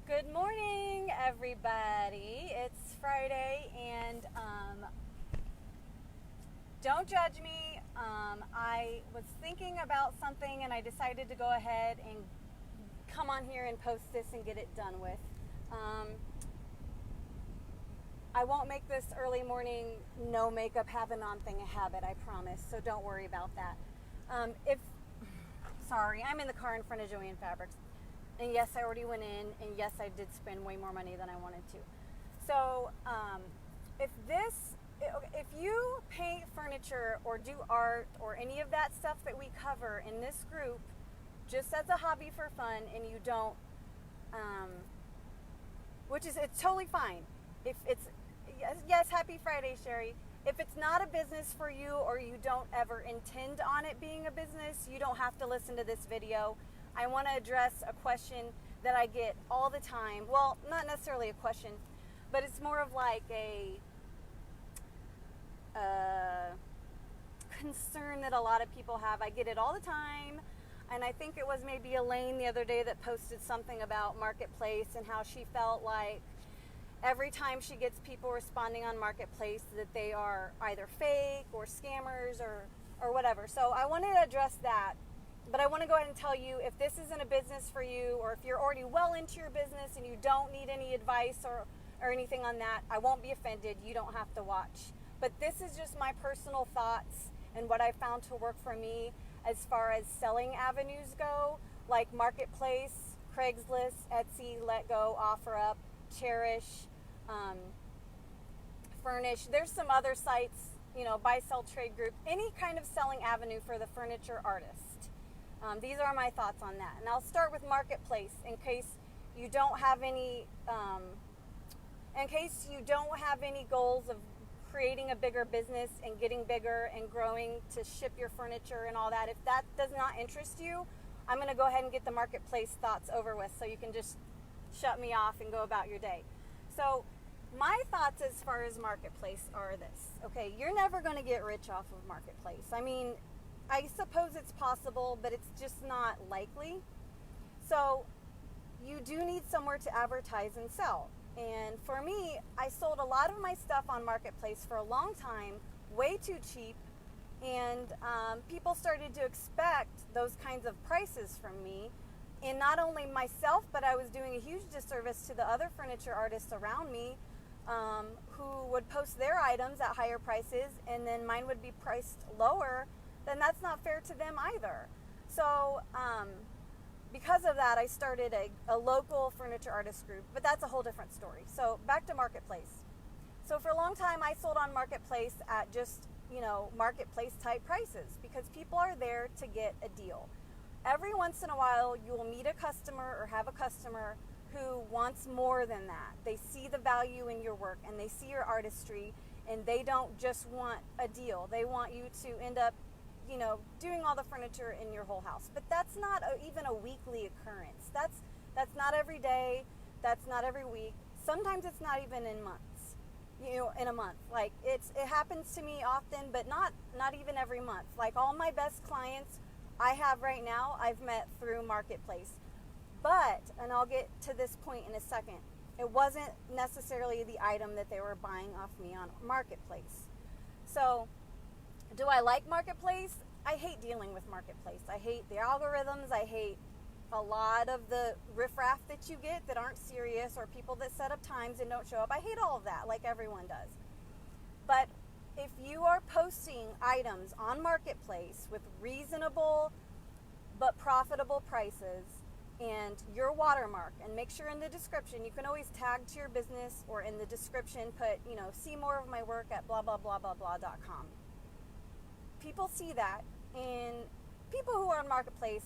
Good morning, everybody. It's Friday, and don't judge me. I was thinking about something, and I decided to go ahead and come on here and post this and get it done with. I won't make this early morning, no makeup, have an on thing a habit, I promise, so don't worry about that. Sorry, I'm in the car in front of Joanne Fabrics. And yes, I already went in, and yes, I did spend way more money than I wanted to. So, if you paint furniture or do art or any of that stuff that we cover in this group, just as a hobby for fun, and you don't, it's totally fine. If it's, yes, happy Friday, Sherry. If it's not a business for you, or you don't ever intend on it being a business, you don't have to listen to this video. I want to address a question that I get all the time. Well, not necessarily a question, but it's more of like a concern that a lot of people have. I get it all the time, and I think it was maybe Elaine the other day that posted something about Marketplace and how she felt like every time she gets people responding on Marketplace that they are either fake or scammers or whatever. So I wanted to address that. But I want to go ahead and tell you, if this isn't a business for you, or if you're already well into your business and you don't need any advice or anything on that, I won't be offended. You don't have to watch. But this is just my personal thoughts and what I found to work for me as far as selling avenues go, like Marketplace, Craigslist, Etsy, Letgo, OfferUp, Cherish, Furnish. There's some other sites, buy, sell, trade group, any kind of selling avenue for the furniture artist. These are my thoughts on that. And I'll start with Marketplace in case you don't have any goals of creating a bigger business and getting bigger and growing to ship your furniture and all that. If that does not interest you, I'm going to go ahead and get the Marketplace thoughts over with so you can just shut me off and go about your day. So my thoughts as far as Marketplace are this. Okay, you're never going to get rich off of Marketplace. I mean, I suppose it's possible, but it's just not likely. So you do need somewhere to advertise and sell. And for me, I sold a lot of my stuff on Marketplace for a long time, way too cheap. And people started to expect those kinds of prices from me. And not only myself, but I was doing a huge disservice to the other furniture artists around me who would post their items at higher prices, and then mine would be priced lower. Then that's not fair to them either. So because of that, I started a local furniture artist group, but that's a whole different story. So back to Marketplace. So for a long time, I sold on Marketplace at just, Marketplace type prices because people are there to get a deal. Every once in a while, you will meet a customer or have a customer who wants more than that. They see the value in your work and they see your artistry, and they don't just want a deal. They want you to end up doing all the furniture in your whole house. But that's not even a weekly occurrence. That's not every day. That's not every week. Sometimes it's not even in months. In a month. Like it happens to me often, but not even every month. Like all my best clients I have right now, I've met through Marketplace. But, and I'll get to this point in a second, it wasn't necessarily the item that they were buying off me on Marketplace. So, do I like Marketplace? I hate dealing with Marketplace. I hate the algorithms. I hate a lot of the riffraff that you get that aren't serious, or people that set up times and don't show up. I hate all of that, like everyone does. But if you are posting items on Marketplace with reasonable but profitable prices and your watermark, and make sure in the description, you can always tag to your business, or in the description put, see more of my work at blah, blah, blah, blah, blah.com. People see that, and people who are on Marketplace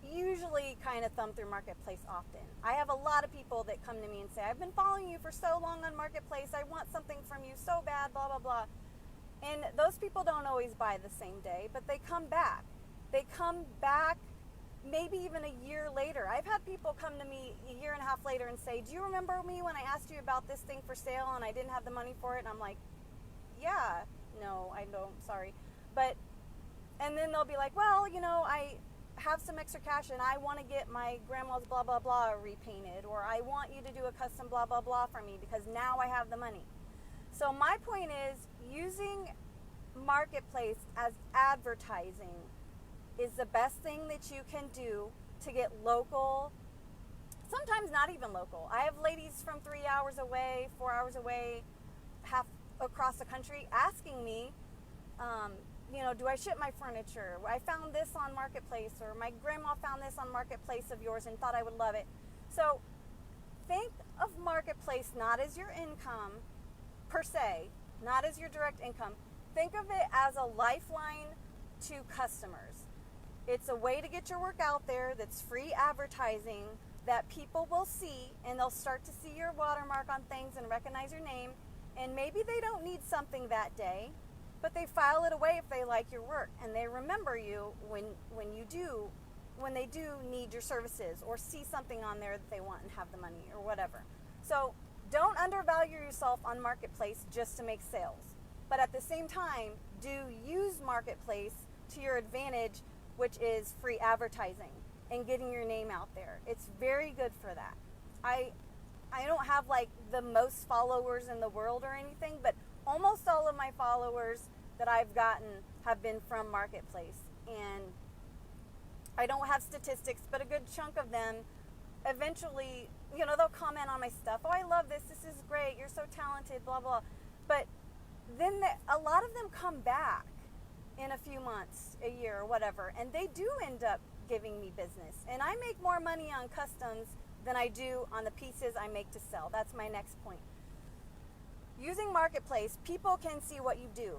usually kind of thumb through Marketplace often. I have a lot of people that come to me and say, I've been following you for so long on Marketplace. I want something from you so bad, blah, blah, blah. And those people don't always buy the same day, but they come back. They come back maybe even a year later. I've had people come to me a year and a half later and say, do you remember me when I asked you about this thing for sale and I didn't have the money for it? And I'm like, yeah, no, I don't, sorry. But, and then they'll be like, well, have some extra cash and I want to get my grandma's blah blah blah repainted, or I want you to do a custom blah blah blah for me because now I have the money. So my point is, using Marketplace as advertising is the best thing that you can do to get local, sometimes not even local. I have ladies from 3 hours away, 4 hours away, half across the country asking me, do I ship my furniture? I found this on Marketplace, or my grandma found this on Marketplace of yours and thought I would love it. So think of Marketplace not as your income per se, not as your direct income. Think of it as a lifeline to customers. It's a way to get your work out there that's free advertising that people will see, and they'll start to see your watermark on things and recognize your name. And maybe they don't need something that day, but they file it away if they like your work, and they remember you when they do need your services or see something on there that they want and have the money or whatever. So don't undervalue yourself on Marketplace just to make sales. But at the same time, do use Marketplace to your advantage, which is free advertising and getting your name out there. It's very good for that. I don't have like the most followers in the world or anything, but almost all of my followers that I've gotten have been from Marketplace. And I don't have statistics, but a good chunk of them eventually, they'll comment on my stuff. Oh, I love this. This is great. You're so talented, blah, blah. But then a lot of them come back in a few months, a year, or whatever, and they do end up giving me business. And I make more money on customs than I do on the pieces I make to sell. That's my next point. Using Marketplace, people can see what you do.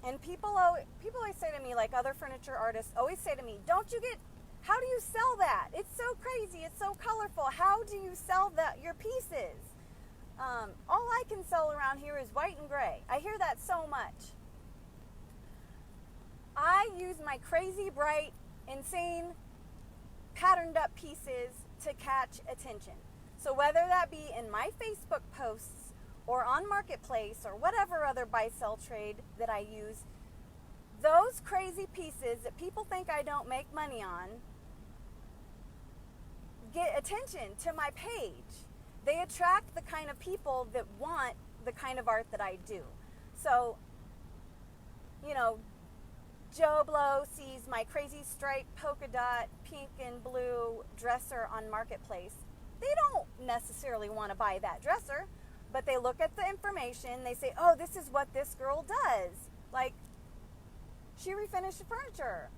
And people always say to me, like other furniture artists always say to me, how do you sell that? It's so crazy. It's so colorful. How do you sell your pieces? All I can sell around here is white and gray. I hear that so much. I use my crazy, bright, insane, patterned up pieces to catch attention. So whether that be in my Facebook posts or on Marketplace or whatever other buy-sell trade that I use, those crazy pieces that people think I don't make money on get attention to my page. They attract the kind of people that want the kind of art that I do. So, Joe Blow sees my crazy striped polka dot pink and blue dresser on Marketplace. They don't necessarily want to buy that dresser, but they look at the information. They say, oh, this is what this girl does. Like, she refinished the furniture.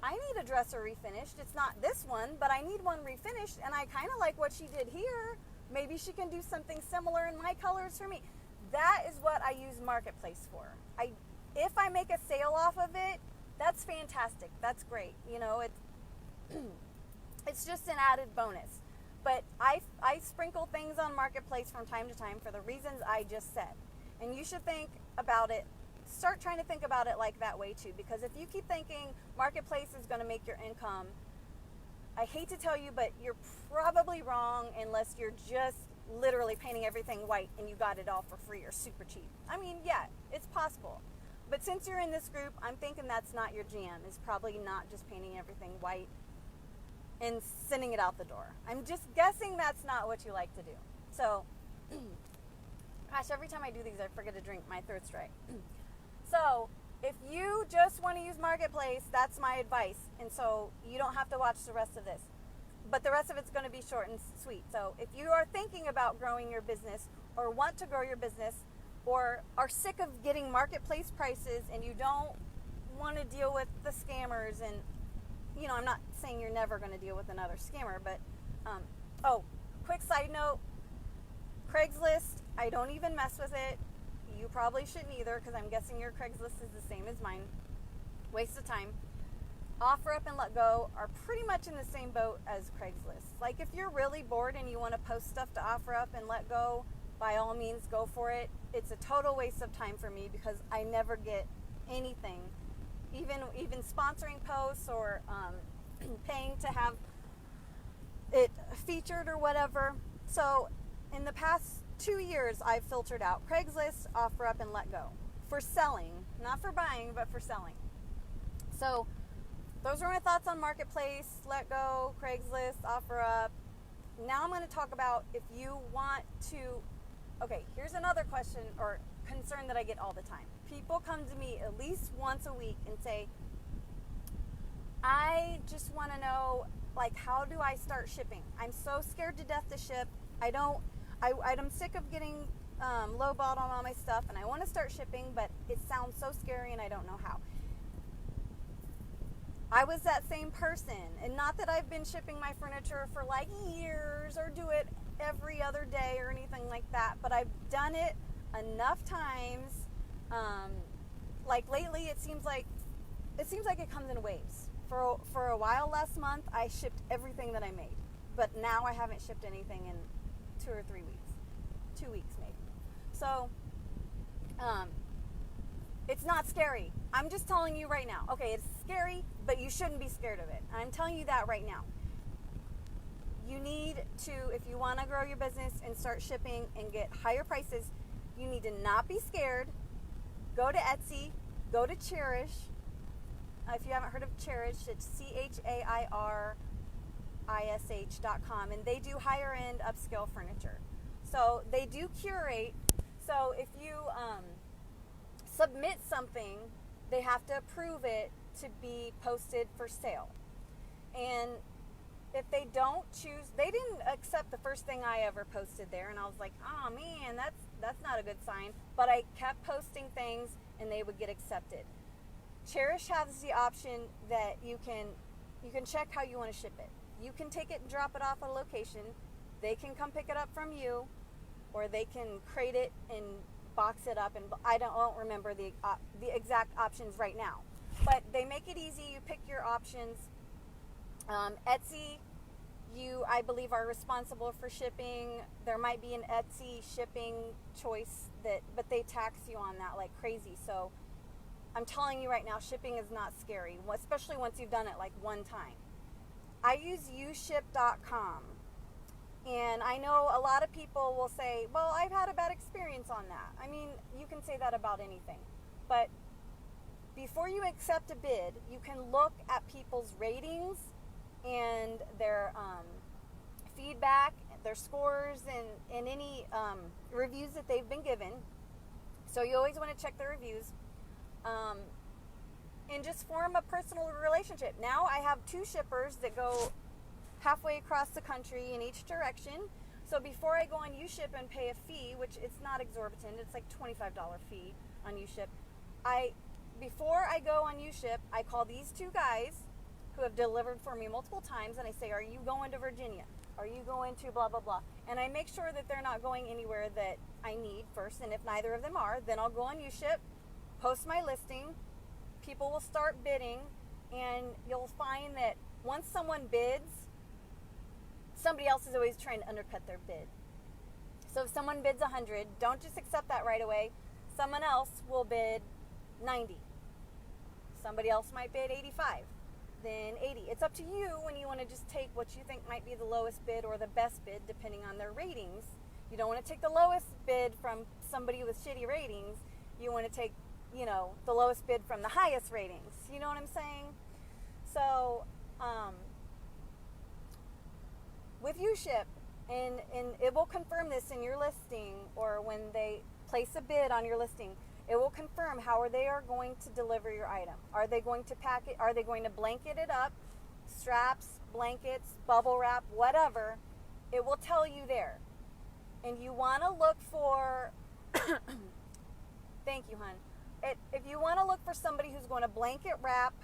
I need a dresser refinished. It's not this one, but I need one refinished, and I kind of like what she did here. Maybe she can do something similar in my colors for me. That is what I use Marketplace for. If I make a sale off of it, that's fantastic. That's great. It's just an added bonus. But I sprinkle things on Marketplace from time to time for the reasons I just said. And you should think about it. Start trying to think about it like that way too. Because if you keep thinking Marketplace is going to make your income, I hate to tell you, but you're probably wrong unless you're just literally painting everything white and you got it all for free or super cheap. I mean, yeah, it's possible. But since you're in this group, I'm thinking that's not your jam. It's probably not just painting everything white and sending it out the door. I'm just guessing that's not what you like to do. So, gosh, every time I do these, I forget to drink. My throat's dry. So, if you just want to use Marketplace, that's my advice. And so, you don't have to watch the rest of this. But the rest of it's going to be short and sweet. So, if you are thinking about growing your business or want to grow your business or are sick of getting Marketplace prices and you don't want to deal with the scammers, and I'm not saying you're never going to deal with another scammer, but quick side note, Craigslist, I don't even mess with it. You probably shouldn't either, because I'm guessing your Craigslist is the same as mine. Waste of time. OfferUp and LetGo are pretty much in the same boat as Craigslist. Like, if you're really bored and you want to post stuff to OfferUp and LetGo, by all means, go for it. It's a total waste of time for me because I never get anything, even sponsoring posts or paying to have it featured or whatever. So in the past 2 years, I've filtered out Craigslist, OfferUp, and LetGo for selling, not for buying, but for selling. So those are my thoughts on Marketplace, Let Go, Craigslist, OfferUp. Now I'm going to talk about if you want to. Okay, here's another question or concern that I get all the time. People come to me at least once a week and say, I just want to know, like, how do I start shipping? I'm so scared to death to ship. I'm sick of getting lowballed on all my stuff, and I want to start shipping, but it sounds so scary and I don't know how. I was that same person, and not that I've been shipping my furniture for like years or do it every other day or anything like that, but I've done it enough times. Like lately, it seems like it comes in waves. For a while last month, I shipped everything that I made, but now I haven't shipped anything in 2 or 3 weeks, 2 weeks maybe. So, it's not scary. I'm just telling you right now. Okay, it's scary, but you shouldn't be scared of it. I'm telling you that right now. You need to, if you want to grow your business and start shipping and get higher prices, you need to not be scared. Go to Etsy, go to Chairish. If you haven't heard of Chairish, it's CHAIRISH.com, and they do higher end upscale furniture. So they do curate. So if you submit something, they have to approve it to be posted for sale. And if they don't choose, they didn't accept the first thing I ever posted there, and I was like, oh man, that's not a good sign. But I kept posting things and they would get accepted. Chairish has the option that you can check how you want to ship it. You can take it and drop it off at a location. They can come pick it up from you, or they can crate it and box it up. And I don't remember the exact options right now, but they make it easy. You pick your options. Etsy, you, I believe, are responsible for shipping. There might be an Etsy shipping choice but they tax you on that like crazy. So I'm telling you right now, shipping is not scary, especially once you've done it like one time. I use uship.com, and I know a lot of people will say, well, I've had a bad experience on that. I mean, you can say that about anything, but before you accept a bid, you can look at people's ratings and their feedback, their scores, and any reviews that they've been given. So you always want to check the reviews. And just form a personal relationship. Now I have 2 shippers that go halfway across the country in each direction. So before I go on Uship and pay a fee, which it's not exorbitant, it's like $25 fee on Uship. Before I go on Uship, I call these 2 guys who have delivered for me multiple times, and I say, are you going to Virginia? Are you going to blah, blah, blah? And I make sure that they're not going anywhere that I need first, and if neither of them are, then I'll go on Uship, post my listing, people will start bidding, and you'll find that once someone bids, somebody else is always trying to undercut their bid. So if someone bids 100, don't just accept that right away. Someone else will bid 90. Somebody else might bid 85, then 80. It's up to you when you want to just take what you think might be the lowest bid or the best bid, depending on their ratings. You don't want to take the lowest bid from somebody with shitty ratings. You want to take, the lowest bid from the highest ratings. You know what I'm saying? So, with Uship, and it will confirm this in your listing, or when they place a bid on your listing, it will confirm how they are going to deliver your item. Are they going to pack it? Are they going to blanket it up? Straps, blankets, bubble wrap, whatever. It will tell you there. And you want to look for, thank you, hon. If you want to look for somebody who's going to blanket wrap,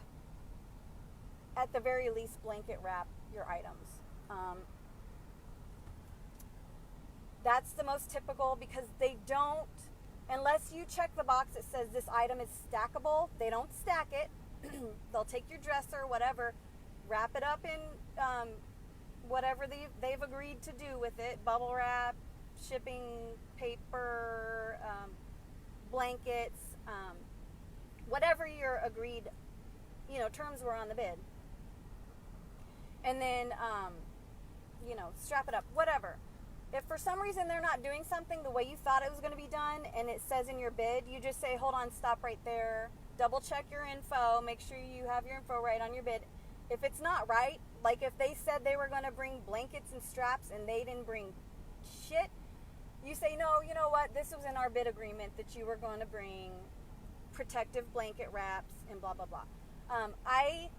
at the very least blanket wrap your items. That's the most typical, because they don't, unless you check the box that says this item is stackable, they don't stack it. They'll take your dresser, whatever, wrap it up in whatever they've agreed to do with it, bubble wrap, shipping paper, blankets, whatever your agreed, terms were on the bid. And then, strap it up, whatever. If for some reason they're not doing something the way you thought it was going to be done, and it says in your bid, you just say, hold on, stop right there. double check your info, make sure you have your info right on your bid. If it's not right, like if they said they were going to bring blankets and straps and they didn't bring shit, you say, no, you know what, this was in our bid agreement that you were going to bring protective blanket wraps and blah, blah, blah. I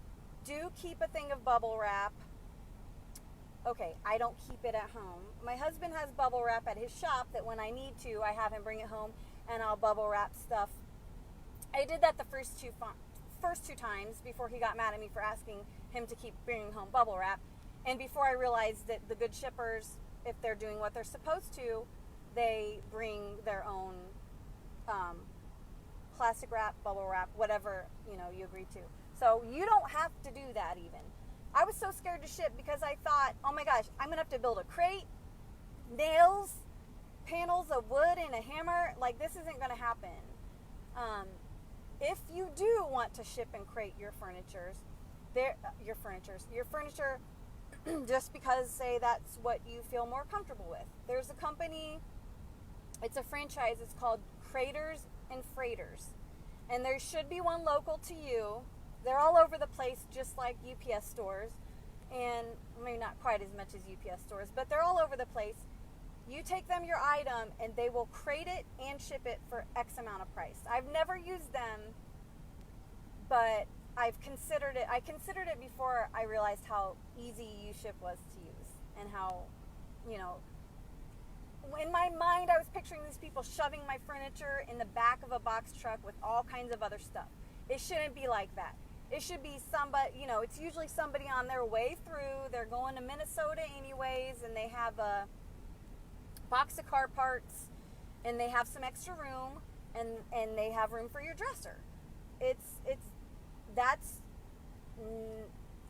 do keep a thing of bubble wrap. Okay, I don't keep it at home. My husband has bubble wrap at his shop that when I need to, I have him bring it home and I'll bubble wrap stuff. I did that the first two times before he got mad at me for asking him to keep bringing home bubble wrap. And before I realized that the good shippers, if they're doing what they're supposed to, they bring their own plastic wrap, bubble wrap, whatever, you agree to. So you don't have to do that even. I was so scared to ship because I thought, oh my gosh, I'm going to have to build a crate, nails, panels of wood, and a hammer. Like, this isn't going to happen. If you do want to ship and crate your furniture, just because, say, that's what you feel more comfortable with. There's a company, it's a franchise, it's called Craters and Freighters. And there should be one local to you. They're all over the place, just like UPS stores. And maybe not quite as much as UPS stores, but they're all over the place. You take them your item and they will crate it and ship it for X amount of price. I've never used them, but I've considered it. I considered it before I realized how easy U-Ship was to use and how, in my mind I was picturing these people shoving my furniture in the back of a box truck with all kinds of other stuff. It shouldn't be like that. It should be somebody, it's usually somebody on their way through. They're going to Minnesota anyways, and they have a box of car parts, and they have some extra room, and they have room for your dresser.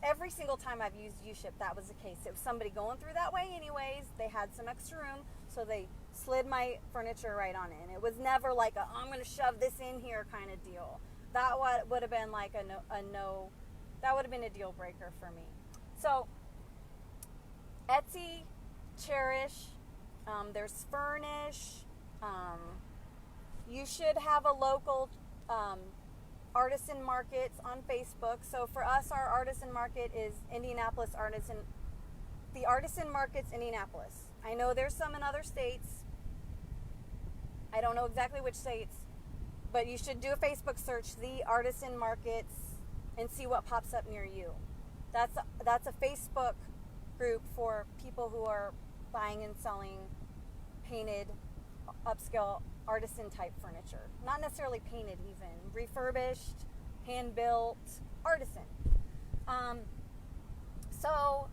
Every single time I've used U-Ship, that was the case. It was somebody going through that way anyways. They had some extra room, so they slid my furniture right on in. It was never like I'm going to shove this in here kind of deal. That would have been like that would have been a deal breaker for me. So, Etsy, Cherish, there's Furnish. You should have a local artisan markets on Facebook. So for us, our artisan market is Indianapolis Artisan. The Artisan Market's Indianapolis. I know there's some in other states. I don't know exactly which states, but you should do a Facebook search, the Artisan Markets, and see what pops up near you. That's a Facebook group for people who are buying and selling painted, upscale, artisan type furniture. Not necessarily painted even. Refurbished, hand-built, artisan. So,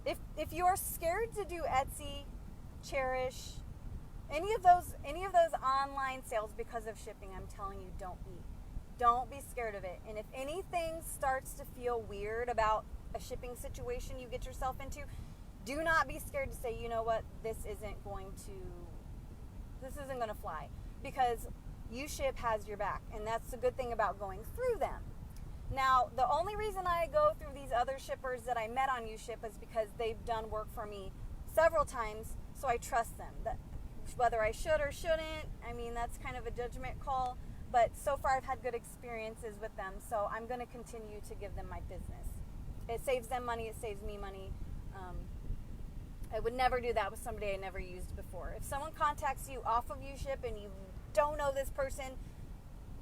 if you are scared to do Etsy, Cherish, any of those online sales because of shipping, I'm telling you, don't be scared of it. And if anything starts to feel weird about a shipping situation you get yourself into, do not be scared to say, you know what, this isn't going to fly, because U-Ship has your back, and that's the good thing about going through them. Now, the only reason I go through these other shippers that I met on U-Ship is because they've done work for me several times, so I trust them. That whether I should or shouldn't, that's kind of a judgment call, but so far I've had good experiences with them, so I'm going to continue to give them my business. It saves them money, it saves me money. I would never do that with somebody I never used before. If someone contacts you off of U-Ship and you don't know this person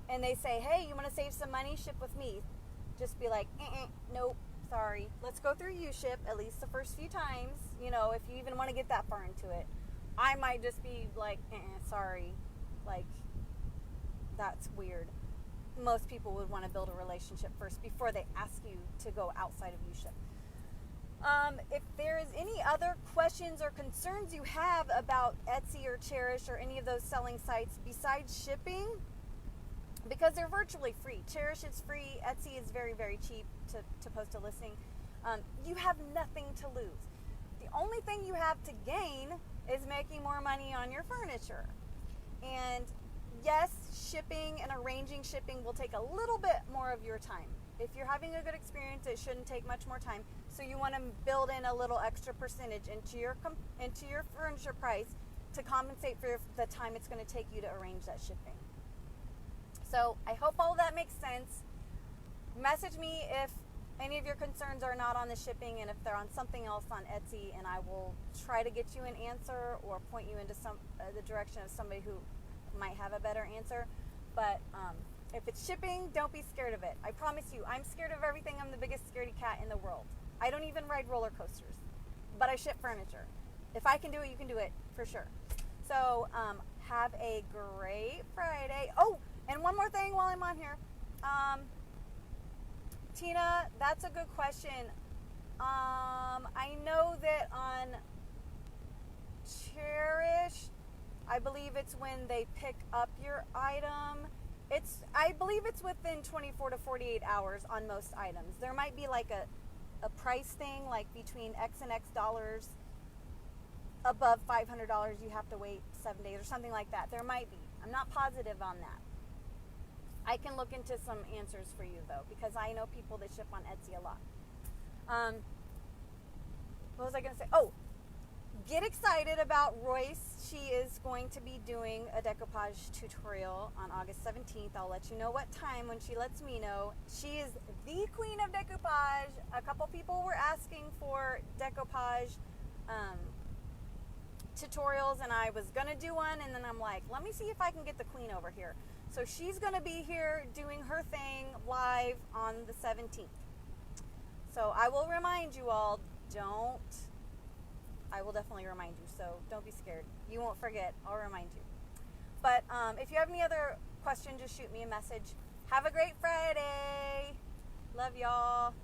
and they say, hey, you want to save some money, ship with me, just be like, nope, sorry. Let's go through U-Ship at least the first few times, if you even want to get that far into it. I might just be like, sorry, like, that's weird. Most people would want to build a relationship first before they ask you to go outside of U-Ship. If there is any other questions or concerns you have about Etsy or Cherish or any of those selling sites besides shipping, because they're virtually free. Cherish is free. Etsy is very, very cheap to post a listing. You have nothing to lose. The only thing you have to gain is making more money on your furniture. And yes, shipping and arranging shipping will take a little bit more of your time. If you're having a good experience, it shouldn't take much more time. So you want to build in a little extra percentage into your furniture price to compensate for the time it's going to take you to arrange that shipping. So I hope all of that makes sense. Message me if any of your concerns are not on the shipping and if they're on something else on Etsy, and I will try to get you an answer or point you into the direction of somebody who might have a better answer. But if it's shipping, don't be scared of it. I promise you, I'm scared of everything. I'm the biggest scaredy cat in the world. I don't even ride roller coasters, but I ship furniture. If I can do it, you can do it for sure. So have a great Friday. Oh, and one more thing while I'm on here. Tina, that's a good question. I know that on Cherish, I believe it's when they pick up your item. I believe it's within 24 to 48 hours on most items. There might be like a price thing, like between X and X dollars. Above $500, you have to wait 7 days or something like that. There might be. I'm not positive on that. I can look into some answers for you, though, because I know people that ship on Etsy a lot. What was I going to say? Oh, get excited about Royce. She is going to be doing a decoupage tutorial on August 17th. I'll let you know what time when she lets me know. She is the queen of decoupage. A couple people were asking for decoupage tutorials, and I was going to do one, and then I'm like, let me see if I can get the queen over here. So she's going to be here doing her thing live on the 17th. So I will remind you all, I will definitely remind you, so don't be scared. You won't forget. I'll remind you. But if you have any other questions, just shoot me a message. Have a great Friday. Love y'all.